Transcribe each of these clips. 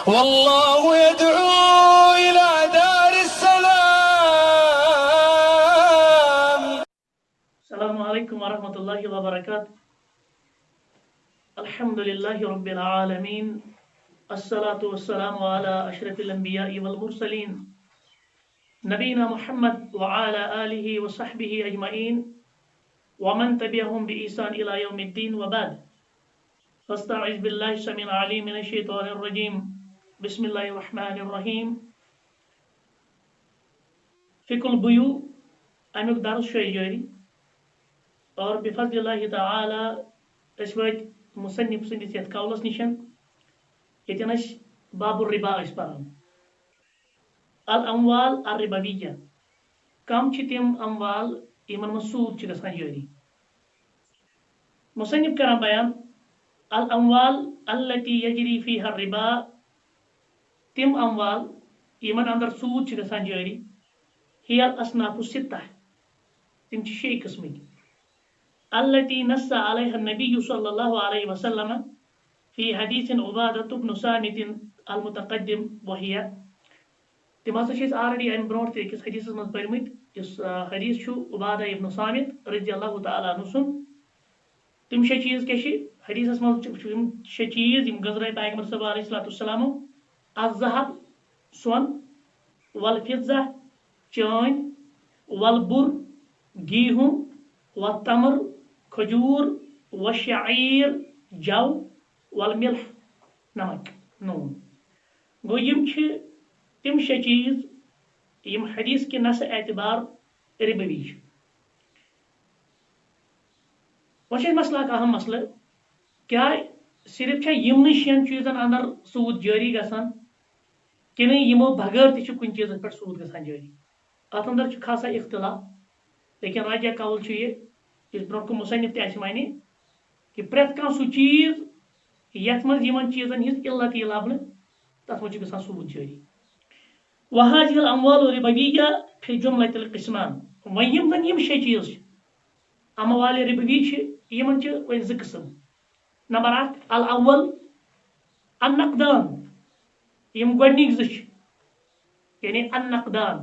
والله يدعو إلى دار السلام. السلام عليكم ورحمة الله وبركاته. الحمد لله رب العالمين. الصلاة والسلام على أشرف الأنبياء والمرسلين نبينا محمد وعلى آله وصحبه أجمعين ومن تبعهم بإحسان إلى يوم الدين وبعد. فاستعذ بالله السميع العليم من الشيطان الرجيم. بسم الله الرحمن الرحيم. فقه البيوع امیک درس جاری اور بفضل اللہ تعالی اس وقت مصنف سندس یت قولس نشن یتن اس باب الربا اس پران الاموال الربویہ کم چھ تم اموال یمن من سود چھ گژھان جاری مصنف کران بیان الاموال التي يجري فيها الربا تم اموال یمن اندر سود چھ گژھان جاری هي الاصناف الستة تم شيء قسمك التي نص عليها النبي صلى الله عليه وسلم في حديث عبادة بن صامت المتقدم وهي تم ہسا چھ آلریڈی ام برونٹ تکس حدیث من پرمت اس حدیث چھو عبادہ ابن صامت رضی اللہ تعالی عنہ سن تم شے چیز کیش حدیث من شے چیز یم گزرے پیغمبر صلی اللہ علیہ وسلم الذهب سون والفضة چاند والبر گیہوں والتمر کھجور والشعیر جو والملح نمک نون گو یم چھ تم شے چیز یم حدیث کے نس اعتبار ربوی چھ وچ مسئلہ کا اہم مسئلہ کیا صرف چھ یمن شین چیزن اندر سود جاری گژھان کنہ یمو بغیر تہ چھ کن چیزن پہ سود گژھان جاری ات اندر چھ خاصا اختلاف لیکن راجہ قول چھ یہ اس برونٹ کو مصنف تہ مانے کہ پریت کان سو چیز یت من یمن چیزن ہز علت یہ لبنہ تت من چھ گژھان سود جاری وهذه الاموال الربویہ فی جملۃ القسمان ویم زن یم شے چیز اموال ربوی چھ یمن چھ ز قسم نمبر 1 الاول النقدان یم گڈنک ز یعنی النقدان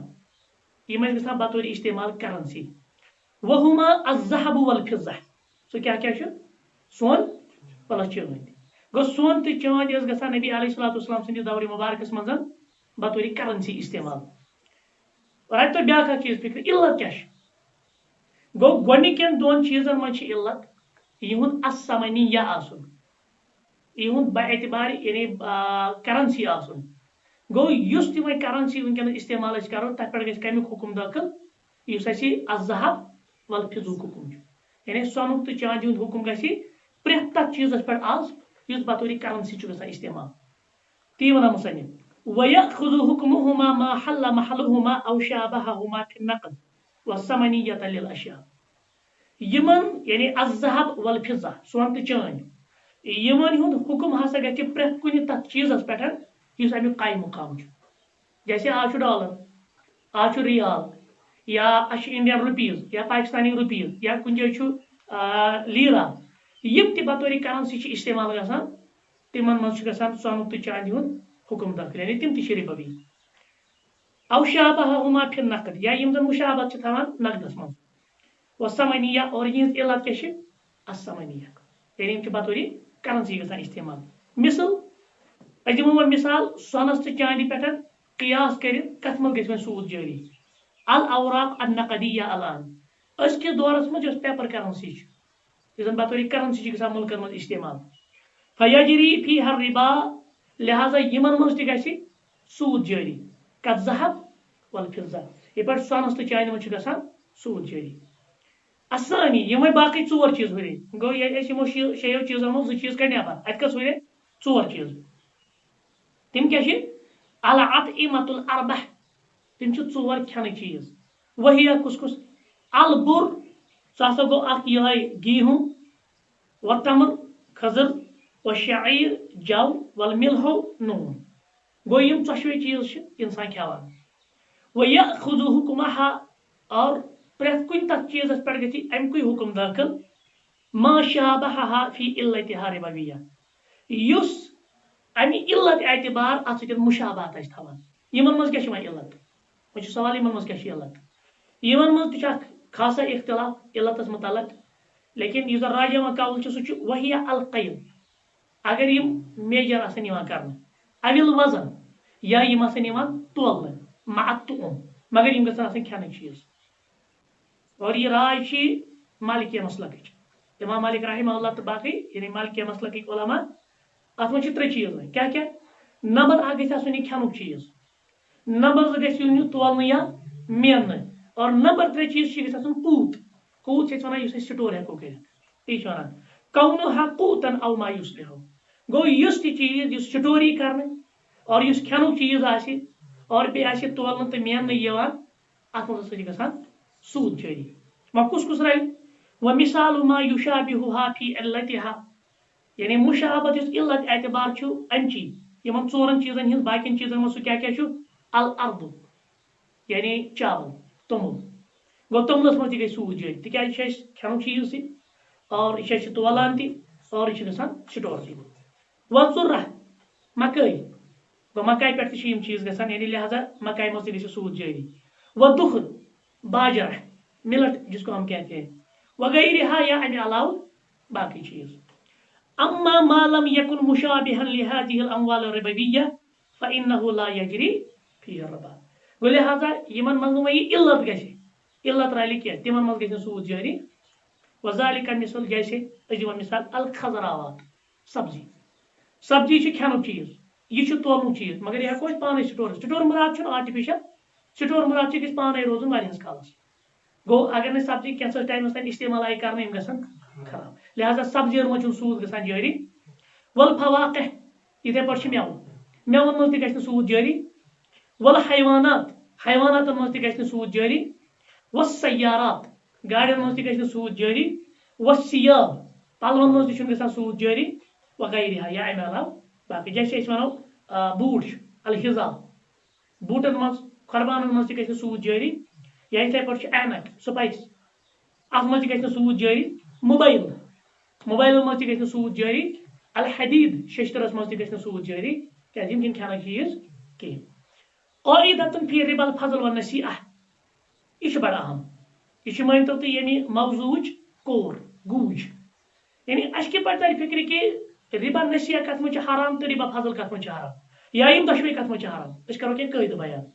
یم گژھان بطور استعمال کرنسی وهما الذهب والفضة سو کیا چھ سون پلس چاند گو سون تہ چاند اس گژھان نبی علیہ الصلوۃ والسلام سندس دور مبارکس مز بطور کرنسی استعمال رات تو بیاکھ چیز فکر علت کیا گو گڈنکین دون چیزن من چھ علت یہند الثمنیہ آسن یہند با اعتبار یعنی کرنسی آسن گو یس تہ وۄنۍ کرنسی ونکن استعمال اس کرو تتھ پہ گژھِ کمیک حکم داخل یس اسی الذهب والفضة حکم یعنی سونک تو چاندی ہند حکم گژھِ پرٛٮ۪تھ تتھ چیزس پہ آز یس بطور کرنسی چھ گژھان استعمال تی ونان مصنف ويأخذ حكمهما ما حل محلهما او شابههما في النقد والثمنية للاشياء یمن یعنی الذهب والفضة سون تو چاند یمن ہند حکم ہسا گژھِ پرٛٮ۪تھ کُنہِ تتھ چیزس پہ یس امیک قائم مقام چھ جیسے آج ڈالر آج ریال یا انڈین روپیز یا پاکستانی روپیز یا کن جائے لیرا یم تہ بطور کرنسی چھ استعمال گژھان تمن من چھ گژھان سونک تو چاندی ہند حکم داخل یعنی تم تہ ربوی او شابههما فی النقد یا یم زن مشابہت چھ تھاوان نقدس من والثمنیہ اور یہنز علت کیا چھ الثمنیہ یعنی یم چھ بطور کرنسی گژھان استعمال مثل دمو مثال سونس تو چاندی پہ قیاس کرت کت مل گژھِ وۄنۍ سود جاری الاوراق النقدیہ الان اس کے دورس مجھ پیپر کرنسی چھ بطور کرنسی چھ گژھان ملکن مز استعمال فیجری فیہا الربا لہذا یمن مز تہ گژھِ سود جاری کالذهب والفضة یہ پہ سونس تو چاندی مز چھ گژھان سود جاری الثانی یمے باقی ژور چیز ہورے گو اس یمو شیو چیزن مز چیز کڑ نٮ۪بر ات کس ہورے ژور چیز تم کیا چھ العطعمة الاربع تم چھ ژور کھنہ چیز وہی کس کس البر سہ گو اخ یہ گیہوں والتمر خضر والشعیر جو والملح نون گو یم ژۄشوے چیز چھ انسان کھیوان ویأخذ حکمها اور پرٛٮ۪تھ کُنہِ تتھ چیزس پہ گژھِ امکُے حکم داخل ما شابہها فی علتها ربویہ یس امی علت اعتبار ات سۭتۍ مشابہت آسہِ تھاوان یمن منٛز کیٛاہ چھِ وۄنۍ علت وۄنۍ چھُ سوال یمن منٛز کیٛاہ چھِ علت یمن منٛز تہِ چھُ اکھ خاصا اختلاف علتس متعلق لیکن یُس زن راجہ قول چھُ سُہ چھُ وہی القیل اگر یم میجر آسن یوان کرنہٕ اوِل وزن یا یم آسن یوان تولنہٕ مع الطعم مگر یم گژھن آسٕنۍ کھٮ۪نٕکۍ چیٖز اور یہ رائے چھِ مالکیہ مسلکٕچ امام مالک رحمہ اللہ تہٕ باقٕے یعنی مالکیہ مسلکٕکۍ علما اتھ منٛز چھِ ترٛےٚ چیٖز وۄنۍ کیٛاہ کیٛاہ نمبر اکھ گژھِ آسُن یہِ کھٮ۪نُک چیٖز نمبر زٕ گژھِ یُن یہِ تولنہٕ یا میننہٕ اور نمبر ترٛےٚ چیٖز چھِ گژھِ آسُن قوت چھِ أسۍ وَنان یُس أسۍ سٹور ہٮ۪کو کٔرِتھ تی چھِ وَنان کونُہا قوتن او ما یُصلحُ گوٚو یُس تہِ چیٖز یُس سٹوری کرنہٕ اور یُس کھٮ۪نُک چیٖز آسہِ اور بیٚیہِ آسہِ تولنہٕ تہٕ میننہٕ یِوان اتھ منٛز ہسا چھِ گژھان سوٗد جٲری وۄنۍ کُس کُس رلہِ وۄنۍ مثال ما یُشابِہُہا فی علتِہا یعنی مشابت یُس علت اعتبار چھُ امچی یمن ژورن چیٖزن ہٕنٛز باقین چیٖزن منٛز سُہ کیٛاہ کیٛاہ چھُ الارض یعنی چاول توٚمُل گوٚو توٚملس منٛز تہِ گژھِ سوٗد جٲری تِکیٛازِ یہِ چھُ اَسہِ کھٮ۪نُک چیٖز تہِ اور یہِ چھِ أسۍ تولان تہِ اور یہِ چھُ گژھان سٹور تہِ وۄنۍ ژُرہ مکٲے گوٚو مکاے پٮ۪ٹھ تہِ چھِ یِم چیٖز گژھان یعنی لہذا مکاے منٛز تہِ گژھِ سوٗد جٲری وۄنۍ دُکھ باجرہ ملٹ جس کو ہم کہتے ہیں وغیرہ یا امہِ علاوٕ باقٕے چیٖز اما ما لم يكن مشابها لهذه الاموال الربويه فانه لا يجري فيه الربا گوٚو لہذا یمن منٛز نہٕ وۄنۍ یہِ علت گژھِ علت رلہِ کینٛہہ تِمن منٛز گژھِ نہٕ سوٗد جٲری وذلك مثل جیسے أسۍ دِوان مثال الخضراوات سبزی چھِ کھٮ۪نُک چیٖز یہِ چھُ تولنُک چیٖز مگر یہِ ہٮ۪کو أسۍ پانے سٹور مراد چھُنہٕ آرٹِفِشل سٹور مراد چھِ گژھِ پانے روزُن واریاہس کالس گوٚو اگر نہٕ سبزی کینٛژھس ٹایمس تانۍ استعمال آیہِ کرنہٕ یِم گژھن خراب لہذا سبزین منٛز چھُنہٕ سوٗد گژھان جٲری والفواقہ یِتھے پٲٹھۍ چھِ مٮ۪وَن منٛز تہِ گژھِ نہٕ سوٗد جٲری والحیوانات حیواناتن منٛز تہِ گژھِ نہٕ سوٗد جٲری والسیارات گاڑین منٛز تہِ گژھِ نہٕ سوٗد جٲری والثياب پلون منٛز تہِ چھُنہٕ گژھان سوٗد جٲری وغیرہ یا امہِ علاوٕ باقٕے جیسے أسۍ وَنو بوٗٹھ چھُ الحِزا بوٗٹن منٛز قۄربانن منٛز تہِ گژھِ نہٕ سوٗد جٲری یا یِتھے پٲٹھۍ چھُ اینک سپایس اتھ منٛز تہِ گژھِ نہٕ سوٗد جٲری موبایلن منٛز تہِ گژھِ نہٕ سوٗد جٲری الحدیٖد ششتٕرس منٛز تہِ گژھِ نہٕ سوٗد جٲری کیٛازِ یِم چھِنہٕ کھٮ۪نٕکۍ چیٖز کِہینۍ قاعدة فی ربا الفضل والنصیحہ یہِ چھُ بڑٕ اہم یہ مٲنتو تُہۍ ییٚمہِ موضوٗعٕچ کور گوٗج یعنی اَسہِ کِتھ پٲٹھۍ تَرِ فِکرِ کہِ ربا نصیحہ کتھ منٛز چھِ حرام تہٕ ربا فضل کتھ منٛز چھِ حرام یا یِم دۄشوے کتھ منٛز چھِ حرام أسۍ کرو کینٛہہ قٲیدٕ بیان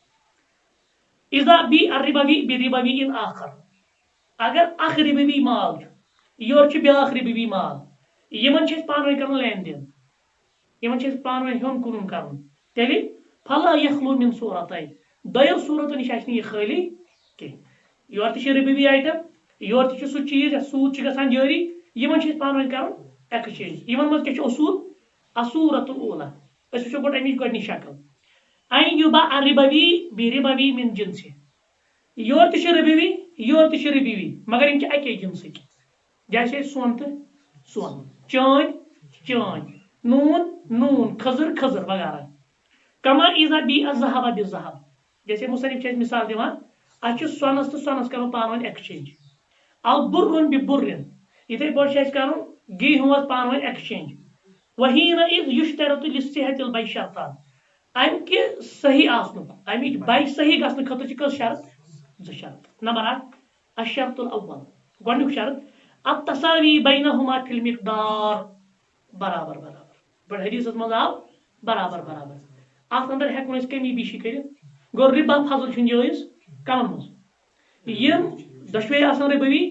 اذا بی الربوی بربوی آخر اگر اکھ ربوی مال چھُ یورٕ چھُ بیاکھ ربوی مال یِمن چھِ أسۍ پانہٕ ؤنۍ کرُن لین دین یِمن چھِ أسۍ پانہٕ ؤنۍ ہیوٚن کُنُن کرُن تیٚلہِ فلا یخلو من صورتین دۄیو صوٗرتو نِش آسہِ نہٕ یہِ خٲلی کینٛہہ یورٕ تہِ چھِ ربوی آیٹم یورٕ تہِ چھُ سُہ چیٖز یَتھ سوٗد چھُ گژھان جٲری یِمن چھِ أسۍ پانہٕ ؤنۍ کرُن ایکسچینج یِمن منٛز کیٛاہ چھُ اصوٗل الصورة الاولى أسۍ وٕچھو گۄڈٕ اَمِچ گۄڈنِچ شکل ان یُباع الربوی بربوی من جنسہِ یورٕ تہِ چھِ ربوی یورٕ تہِ چھِ ربوی مگر یِم چھِ اَکے جنسٕکۍ جیسے سۄن تہٕ سۄن چٲنۍ نوٗن کھٔزٕر وغیرہ کما اذا بی الذهب بالذهب جیسے مصنف چھِ أسۍ مثال دِوان اَسہِ چھُ سۄنس تہٕ سۄنس کرو پانہٕ ؤنۍ ایکسچینج او برن ببرن یِتھے پٲٹھۍ چھِ اَسہِ کرُن گیہوٗس پانہٕ ؤنۍ ایکسچینج وحیٖنہ اذ یُشترط لصحة البیع شرطان امہِ کہِ صحیح آسنُک امِچ بے صحیح گژھنہٕ خٲطرٕ چھِ کٔژ شرط زٕ شرط نمبر اکھ الشرط الاول گۄڈنیُک شرط التساوی بینہما فی المقدار برابر بڑٕ حدیثس منٛز آو برابر اتھ اندر ہٮ۪کو أسۍ کمی بیشی کٔرِتھ گوٚو ربا فضل چھُنہٕ جٲیز کمن منٛز یِم دۄشوے آسان ربوی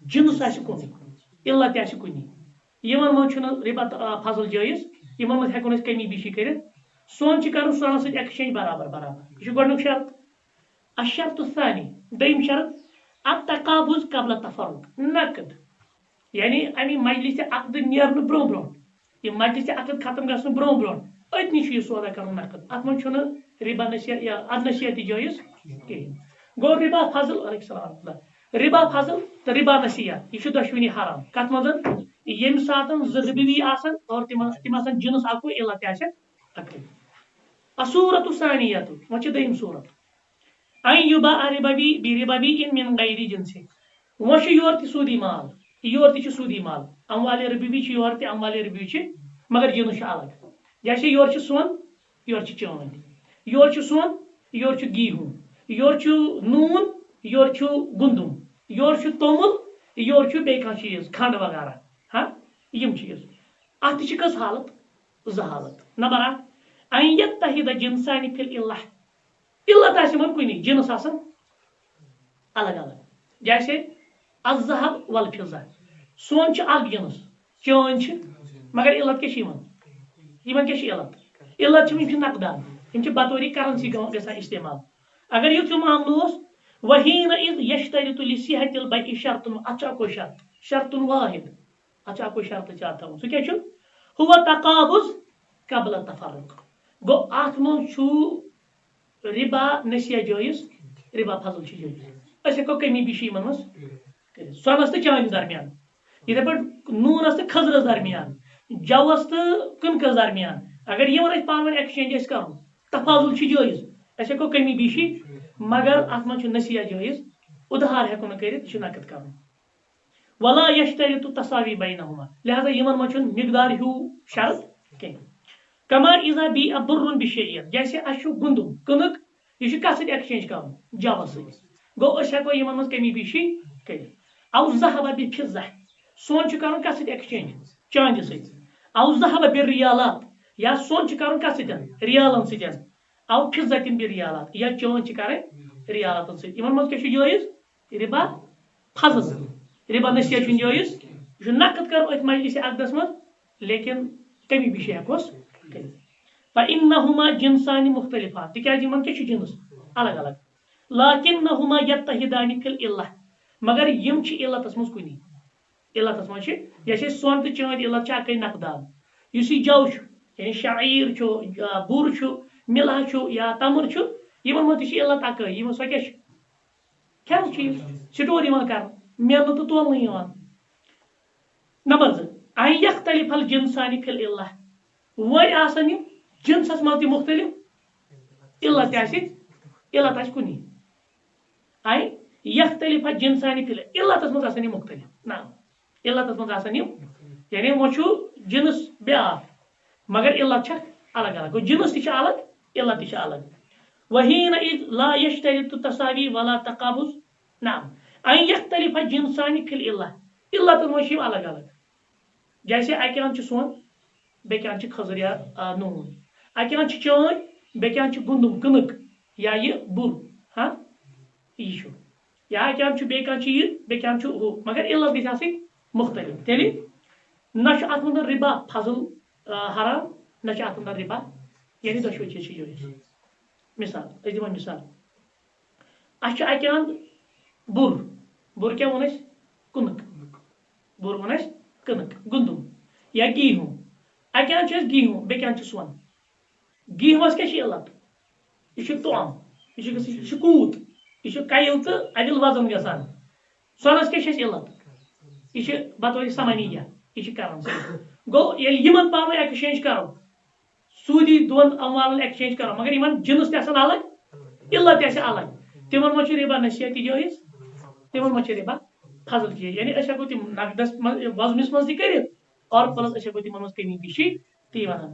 جنس آسہِ کُنُے علت تہِ آسہِ کُنی یِمن منٛز چھُنہٕ ربا فضل جٲیز یِمن منٛز ہٮ۪کو أسۍ کمی بیشی کٔرِتھ سۄن چھِ کرُن سۄنس سۭتۍ ایکسچینج برابر یہِ چھُ گۄڈنیُک شرط الشرط الثانی دوٚیِم شرط التقابض قبل التفرق نقد یعنی امہِ مجلسِ عقد نیرنہٕ برونٛہہ یہِ مجلسِ عقد ختم گژھنہٕ برونٛہہ أتنی چھُ یہِ سودا کرُن نقد اتھ منٛز چھُنہٕ ربا نصیحت یا اد نصیحت تہِ جٲیز کِہینۍ گوٚو ربا فضل علیکم السلام ربا فضل تہٕ ربا نصیحت یہِ چھُ دۄشوٕنی حرام کتھ منٛز ییٚمہِ ساتہٕ زٕ ربوی آسن اور تِم آسن جنس اکوے علت تہِ آسن اکوے الصورة الثانیہ وۄنۍ چھِ دوٚیِم صوٗرت ان یُباع الربوی بربوی من غیر جنسہِ وۄنۍ چھُ یورٕ تہِ سوٗدی مال یورٕ تہِ چھُ سوٗدی مال اموالِ ربوی چھِ یورٕ تہِ اموالِ ربوی چھِ مگر جنس چھُ الگ جیسے یور سون یور چاند یور سون یور گیہوں یور نون یور گندم یور تومل یور بیٚیہِ کانٛہہ چیٖز کھنڈ وغیرہ ہاں یم چیٖز اتھ تہِ چھِ کٔژ حالت زٕ حالت نمبر اکھ ان یتحد جنسان فی العلہ علت آسہِ یِمن کُنی جنس آسان الگ الگ جیسے الذهب والفضہ سون چھُ اکھ جنس چٲنۍ چھِ مگر علت کیٛاہ چھِ یِمن کیٛاہ چھِ علت چھِ یِم چھِ نقدان یِم چھِ بطوری کرنسی گژھان استعمال اگر یُتھ ہیوٗ معاملہٕ اوس وحین اذ یشترط لصحة البیع شرط اتھ چھُ اکوے شرط واحد اتھ چھُ اکوے شرط اتھ تھاوُن سُہ کیٛاہ چھُ هو تقابض قبل التفرق گو اتھ منٛز چھُ ربا نسیہ جٲیز ربا فضل چھُ جٲیز أسۍ ہٮ۪کو کمی بیشی یِمن منٛز کٔرِتھ سۄنس تہٕ چاندِ درمیان یِتھے پٲٹھۍ نوٗنس تہٕ کھٔزرس درمیان جوس تہٕ کٕنکس درمیان اگر یِمن اَسہِ پانہٕ ؤنۍ ایکسچینج آسہِ کرُن تفاضل چھُ جٲیز أسۍ ہٮ۪کو کمی بیشی مگر اتھ منٛز چھُ نسیہ جٲیز ادھار ہٮ۪کو نہٕ کٔرِتھ یہِ چھُ نقد کرُن ولا یشترط تساوی بینہما لہذا یِمن منٛز چھُنہٕ مقدار ہیوٗ شرط کینٛہہ کما اذا بیع بر بشیء جیسے اسہِ چھُ گندم کٕنک یہِ چھُ کتھ سۭتۍ ایکسچینج کرُن جوس سۭتۍ گوٚو أسۍ ہٮ۪کو یِمن منٛز کمی بیشی کٔرِتھ او ذهب بفضہ سون چھُ کرُن کتھ سۭتۍ ایکسچینج چاندِ سۭتۍ او ذهب بالریالات یا سون چھُ کرُن کتھ سۭتۍ ریالن سۭتۍ او فضة بالریالات یا چٲنۍ چھِ کرٕنۍ ریالاتن سۭتۍ یِمن منٛز کیٛاہ چھُ جٲیز ربا فضل ربا نسیہ چھُنہٕ جٲیز یہِ چھُ نقد کرو أتھۍ مجلس عقدس منٛز لیکن کمی بیشی ہٮ۪کوس کٔرِتھ فإنهما جنسان مختلفان تِکیٛازِ یِمن کیٛاہ چھُ جنس الگ الگ لكنهما يتحدان في العلة مگر یم چھِ علتس منٛز کُنی علتس منٛز چھِ جیسے سون تہٕ چٲنۍ علت چھِ اکے نقدان یُس یہِ جو چھُ یعنی شعیر چھُ بُر چھُ ملح چھُ یا تمر چھُ یِمن منٛز تہِ چھِ علت اکٲے یِمن سۄ کیٛاہ چھِ کھٮ۪نُک چیٖز سٹور یِوان کرنہٕ مینہٕ تہٕ تولنہٕ یِوان نمبر زٕ ان یختلف الجنسان فی العلة وۄنۍ آسن یِم جنسس منٛز تہِ مختلف علت تہِ آسہِ کُنی ان یختلف الجنسان فی علتس منٛز آسن یِم مختلف نہ علتس منٛز آسن یِم یعنی وۄنۍ چھُ جنس بیاکھ مگر علت چھکھ الگ الگ گوٚو جنس تہِ چھِ الگ علت تہِ چھِ الگ وحین اذ لا یشترط تساوی ولا تقابض نعم ان یختلف الجنسان فی العلة علتن منٛز چھِ یِم الگ الگ جیسے اکہِ انٛدٕ چھُ سون بیٚکہِ انٛدٕ چھِ کھٔزٕر یا نوٗن اکہِ انٛدٕ چھِ چٲنۍ بیٚکہِ انٛدٕ چھِ گندم کٕنک یا یہِ بُر ہاں یہِ چھُ یا اکہِ انٛدٕ چھُ بیٚیہِ کانٛہہ چیٖز بیٚکہِ انٛدٕ چھُ ہُہ مگر علت گژھِ آسٕنۍ مختلف تیٚلہِ نہ چھُ اتھ منٛز ربا فضل حرام نہ چھُ اتھ منٛز ربا یعنی دۄشوے چیٖز چھِ جٲیز مثال أسۍ دِمو مثال اَسہِ چھُ اکہِ انٛدٕ بُر کیٛاہ ووٚن اَسہِ کٕنک بُر ووٚن اَسہِ کٕنک گندم یا گیہوں اکہِ انٛدٕ چھُ اَسہِ گیہوں بیٚکہِ انٛدٕ چھُ سون گیہوس کیٛاہ چھِ علت یہِ چھُ توٚم یہِ چھُ کوٗت یہِ چھُ کَیِل تہٕ اَدِل وزن گژھان سۄنس کیٛاہ چھِ اَسہِ علت یہِ چھِ بطور سمانیہ یہِ چھِ کرنسی گوٚو ییٚلہِ یِمن پانہٕ ؤنۍ ایکسچینج کرو سوٗدی دۄن اموالن ایکسچینج کرو مگر یِمن جنس تہِ آسان الگ علت تہِ آسہِ الگ تِمن منٛز چھُ ربا نسیہ تہِ جٲیز تِمن منٛز چھِ ربا فضل تہِ جٲیز یعنی أسۍ ہٮ۪کو تِم نقدس منٛز وزنس منٛز تہِ کٔرِتھ اور پلس أسۍ ہٮ۪کو تِمن منٛز کمی بیشی تی ونان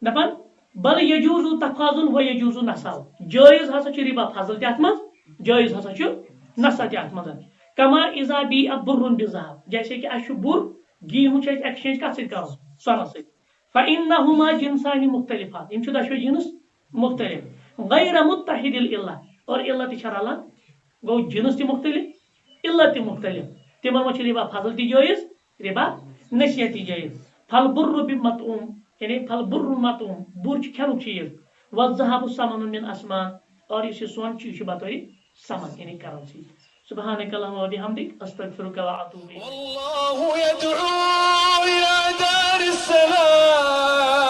دپان بل یجوز تفاضل و یجوز نساء جٲیز ہسا چھُ ربا فضل تہِ اتھ منٛز جٲیز ہسا چھُ نسا تہِ اتھ منٛز کما اذا بیع بر بذهب جیسے کہ اسہِ چھُ بُر گیہوں چھُ اَسہِ ایکسچینج کتھ سۭتۍ کرُن سۄنس سۭتۍ فإنهما جنسان مختلفان یِم چھِ دۄشوے جنس مختلف غیر متحد العلة اور علت تہِ چھِ رلان گوٚو جنس تہِ مختلف علت تہِ مختلف تِمن منٛز چھِ ربا فضل تہِ جٲیز ربا نسیہ تہِ جٲیز فالبر بمطعوم یعنی فالبر مطعوم بُر چھُ کھٮ۪نُک چیٖز والذهب ثمن من اسمان اور یُس یہِ سون چھُ یہِ چھُ بطورِ سمن یعنی کرنسی سبحانك اللهم وبحمدك استغفرك واتوب اليك والله يدعو إلى دار السلام